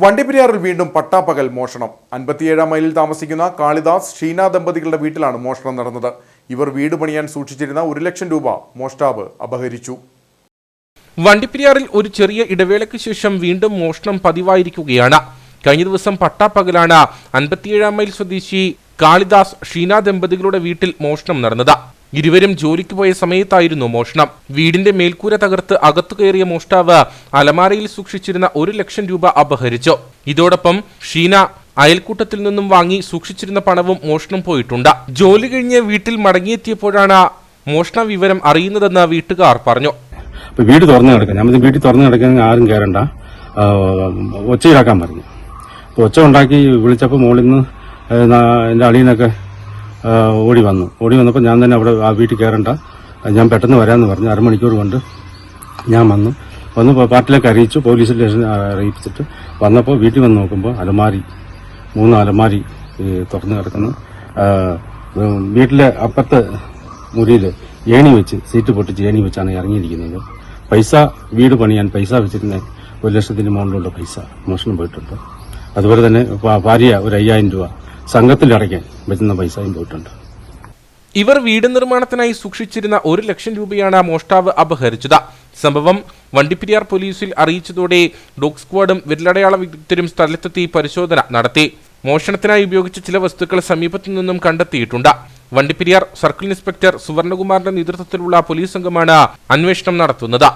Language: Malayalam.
വണ്ടിപ്പെരിയാറിൽ വീണ്ടും പട്ടാപ്പകൽ മോഷണം. 57-ാം മൈലിൽ താമസിക്കുന്ന കാളിദാസ് ഷീന ദമ്പതികളുടെ വീട്ടിലാണ് മോഷണം നടന്നത്. ഇവർ വീട് പണിയാൻ സൂക്ഷിച്ചിരുന്ന 1 ലക്ഷം രൂപ മോഷ്ടാവ് അപഹരിച്ചു. വണ്ടിപ്പെരിയാറിൽ ഒരു ചെറിയ ഇടവേളയ്ക്ക് ശേഷം വീണ്ടും മോഷണം പതിവായിരിക്കുകയാണ്. കഴിഞ്ഞ ദിവസം പട്ടാപ്പകലാണ് 57-ാം മൈൽ സ്വദേശി കാളിദാസ് ഷീന ദമ്പതികളുടെ വീട്ടിൽ മോഷണം നടന്നത്. ഇരുവരും ജോലിക്ക് പോയ സമയത്തായിരുന്നു മോഷണം. വീടിന്റെ മേൽക്കൂര തകർത്ത് അകത്തു കയറിയ മോഷ്ടാവ് അലമാരയിൽ സൂക്ഷിച്ചിരുന്ന 1 ലക്ഷം രൂപ അപഹരിച്ചു. ഇതോടൊപ്പം ഷീന അയൽക്കൂട്ടത്തിൽ നിന്നും വാങ്ങി സൂക്ഷിച്ചിരുന്ന പണവും മോഷണം പോയിട്ടുണ്ട്. ജോലി കഴിഞ്ഞ് വീട്ടിൽ മടങ്ങിയെത്തിയപ്പോഴാണ് മോഷണ വിവരം അറിയുന്നതെന്ന് വീട്ടുകാർ പറഞ്ഞു. വീട് തുറന്നു കിടക്കാം, ഞാൻ വീട്ടിൽ തുറന്നു കിടക്കാൻ ആരും കയറണ്ട, ഒച്ചയിലാക്കാൻ പറഞ്ഞു. ഒച്ച ഉണ്ടാക്കി വിളിച്ചപ്പോൾ മുകളിൽ നിന്ന് എൻ്റെ അളിയനൊക്കെ ഓടി വന്നപ്പോൾ ഞാൻ തന്നെ അവിടെ ആ വീട്ടിൽ കയറണ്ട, ഞാൻ പെട്ടെന്ന് വരാമെന്ന് പറഞ്ഞു. അരമണിക്കൂർ കൊണ്ട് ഞാൻ വന്നു പാർട്ടിയിലേക്ക് അറിയിച്ചു, പോലീസ് സ്റ്റേഷനിൽ അറിയിച്ചിട്ട് വന്നപ്പോൾ വീട്ടിൽ വന്ന് നോക്കുമ്പോൾ 3 അലമാരി തുറന്നു കിടക്കുന്നു. വീട്ടിലെ അപ്പുറത്തെ മുറിയിൽ ഏണി വെച്ച് സീറ്റ് പൊട്ടിച്ച് ഏണി വെച്ചാണ് ഇറങ്ങിയിരിക്കുന്നത്. വീട് പണിയാൻ പൈസ വെച്ചിരുന്ന 1 ലക്ഷത്തിന് മുകളിലുള്ള പൈസ മോഷണം പോയിട്ടുണ്ട്. അതുപോലെ തന്നെ ഭാര്യ ഒരു 5000 രൂപ സംഘത്തിൽ അടയ്ക്കാൻ പറ്റുന്ന പൈസയും പോയിട്ടുണ്ട്. ഇവർ വീട് നിർമ്മാണത്തിനായി സൂക്ഷിച്ചിരുന്ന 1 ലക്ഷം രൂപയാണ് മോഷ്ടാവ് അപഹരിച്ചത്. സംഭവം വണ്ടിപ്പെരിയാർ പോലീസിൽ അറിയിച്ചതോടെ ഡോഗ് സ്ക്വാഡും വിരലടയാള വിദഗ്ധരും സ്ഥലത്തെത്തി പരിശോധന നടത്തി. മോഷണത്തിനായി ഉപയോഗിച്ച ചില വസ്തുക്കൾ സമീപത്തു നിന്നും കണ്ടെത്തിയിട്ടുണ്ട്. വണ്ടിപ്പെരിയാർ സർക്കിൾ ഇൻസ്പെക്ടർ സുവർണകുമാറിന്റെ നേതൃത്വത്തിലുള്ള പോലീസ് സംഘമാണ് അന്വേഷണം നടത്തുന്നത്.